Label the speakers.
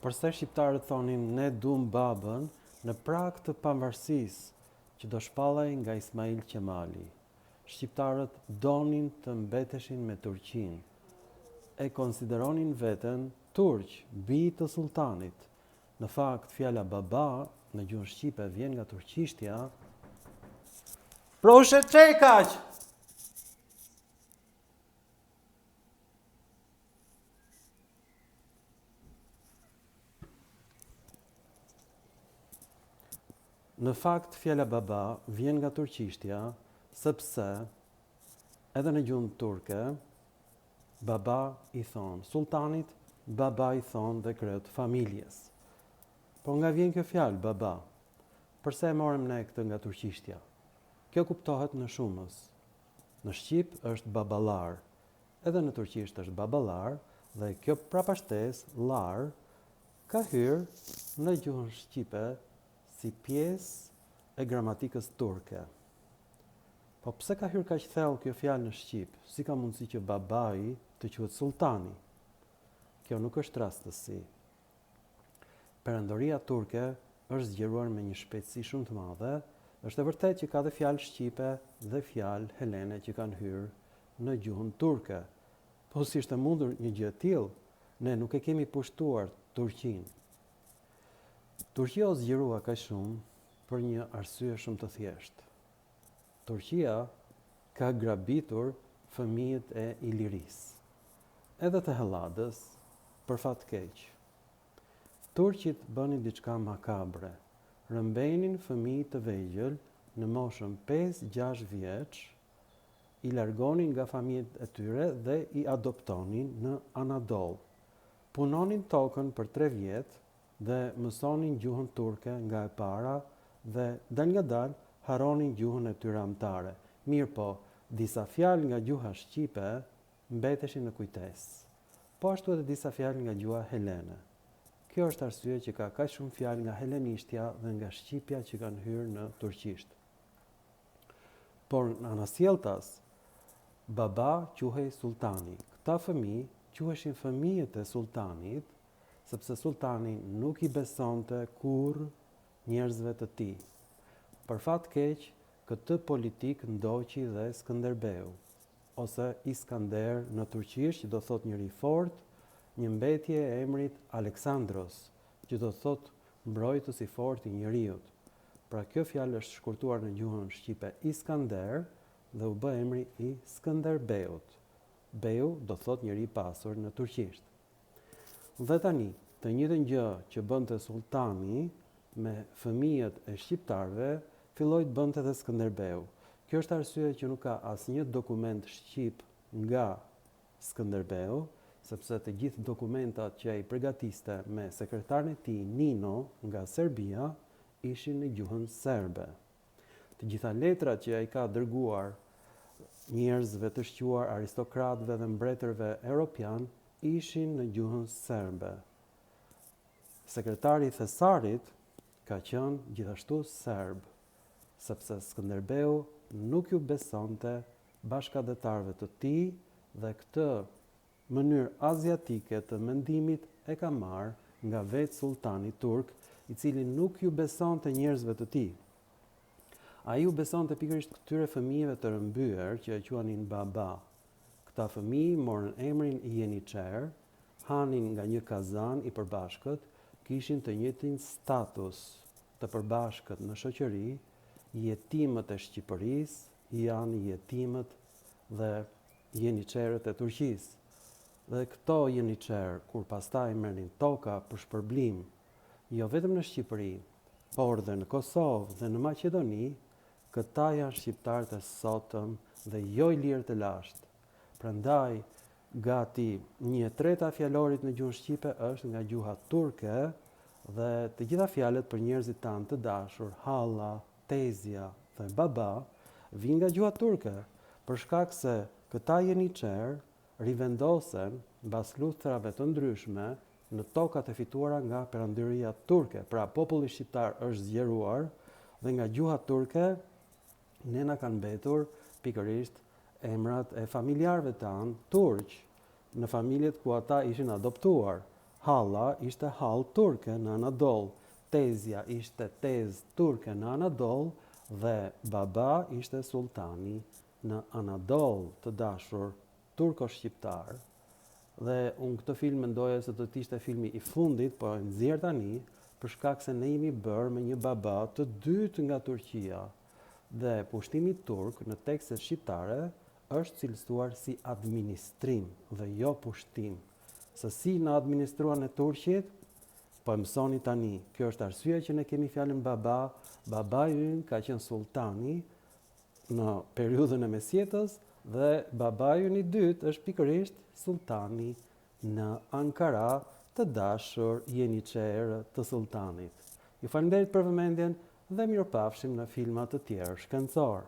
Speaker 1: Përse shqiptarët thonin ne dum babën në prag të pavarësisë që do shpallej nga Ismail Qemali. Shqiptarët donin të mbeteshin me Turqinë. E konsideronin veten turq, bij të sultanit. Në fakt, fjala baba në gjuhën shqipe vjen nga turqishtja. Proshe çekaq! Në fakt, fjala baba vjen nga turqishtja, sepse edhe në gjuhën turke, baba i thonë sultanit, baba i thonë dhe krejt familjes. Po nga vjen kjo fjalë, baba? Përse e morëm ne këtë nga turqishtja? Kjo kuptohet në shumës. Në Shqip është babalar, edhe në turqisht është babalar, dhe kjo prapashtesë, lar, ka hyrë në gjuhën shqipe si pjesë e gramatikës turke. Po pse ka hyrë kaq thellë kjo fjalë në Shqip? Si ka mundësi që babai të quhet sultani? Kjo nuk është rastësi. Perandoria turke është zgjeruar me një shpejtësi shumë të madhe. Është e vërtetë që ka dhe fjalë shqipe dhe fjalë helene që kanë hyrë në gjuhën turke. Po si është mundur një gjë e tillë? Ne nuk e kemi pushtuar Turqinë. Turqia u zgjerua kaq shumë për një arsye shumë të thjeshtë. Turqia ka grabitur fëmijët e Ilirisë, edhe të Helladës, për fat keq. Turqit bënin diçka makabre. Rëmbenin fëmijë të vegjël në moshën 5-6 vjeç, i largonin nga familjet e tyre dhe i adoptonin në Anadol. Punonin tokën për 3 vjet dhe mësonin gjuhën turke nga e para dhe dal nga dal haronin gjuhën e tyre amtare. Mirë po, disa fjalë nga gjuha shqipe mbeteshin në kujtesë. Po ashtu edhe disa fjalë nga gjuha helene. Kjo është arsye që ka kaq shumë fjalë nga helenishtja dhe nga shqipja që kanë hyrë në turqisht. Por në anasjelltas, baba quhej sultani. Këta fëmijë quheshin fëmijët e sultanit, sepse sultani nuk i besonte kurrë njerëzve të tij. Për fat keq, këtë politik ndoqi dhe Skënderbeu, ose Iskander në turqisht, që do thot njëri fort, një mbetje e emrit Aleksandros, që do thot mbrojtës i fort i njeriut. Pra kjo fjalë është shkurtuar në gjuhën shqipe Iskander dhe u bë emri i Skënderbeut. Beu do thot njeri pasur në turqisht. Dhe tani, të njëjtën gjë që bënte sultani me fëmijët e shqiptarëve, filloi të bënte edhe Skënderbeu. Kjo është arsye që nuk ka asnjë dokument shqip nga Skënderbeu, sepse të gjithë dokumentat që ai përgatiste me sekretarin e tij Nino nga Serbia ishin në gjuhën serbe. Të gjitha letrat që ai ka dërguar njerëzve të shquar, aristokratëve dhe mbretërve europian ishin në gjuhën serbe. Sekretari i Thesarit ka qenë gjithashtu serb, sepse Skënderbeu nuk ju besonte bashkëdhetarëve të tij dhe këtë mënyrë aziatike të mendimit e ka marrë nga vetë sultani turk, i cili nuk ju besonte njerëzve të tij. Ai u besonte pikërisht këtyre fëmijëve të rëmbyer që e quanin baba. Këta fëmijë morën emrin i Jeniçer, hanin nga një kazan i përbashkët, kishin të njëjtin status të përbashkët në shoqëri, jetimët e Shqipërisë janë jetimët dhe jeniçerët e Turqisë. Dhe këto jeniçer, kur pastaj merrin toka për shpërblim, jo vetëm në Shqipëri, por dhe në Kosovë dhe në Maqedoni, këta janë shqiptarët e sotëm dhe jo i lirë të lashtë. Prandaj, gati 1/3 fjalorit në gjuhën shqipe është nga gjuha turke dhe të gjitha fjalët për njerëzit tanë të dashur, halla, tezja dhe baba, vijnë nga gjuha turke, për shkak se këta jeniçer rivendosen mbas luftrave të ndryshme në tokat e fituara nga perandoria turke. Pra populli shqiptar është zgjeruar dhe nga gjuha turke ne na kanë mbetur pikërisht emrat e familjarëve tanë turq, në familjet ku ata ishin adoptuar. Halla ishte hall turke në Anadol, tezja ishte tez turke në Anadol dhe baba ishte sultani në Anadol, të dashur turko-shqiptar. Dhe unë këtë film mendoja se do të ishte filmi i fundit, po e nxjerr tani për shkak se ne jemi bërë me një baba të dytë nga Turqia. Dhe pushtimi turk në tekstet shqiptare është cilësuar si administrim dhe jo pushtim. Se si në administruan e Turqit, po e mësoni tani. Kjo është arsyeja që ne kemi fjalën baba. Baba ynë ka qenë sultani në periudhën e mesjetës dhe baba ynë i dytë është pikërisht sultani në Ankara, të dashur jeniçerë të sultanit. Ju falenderoj për vëmendjen dhe mirupafshim në filma të tjerë shkencor.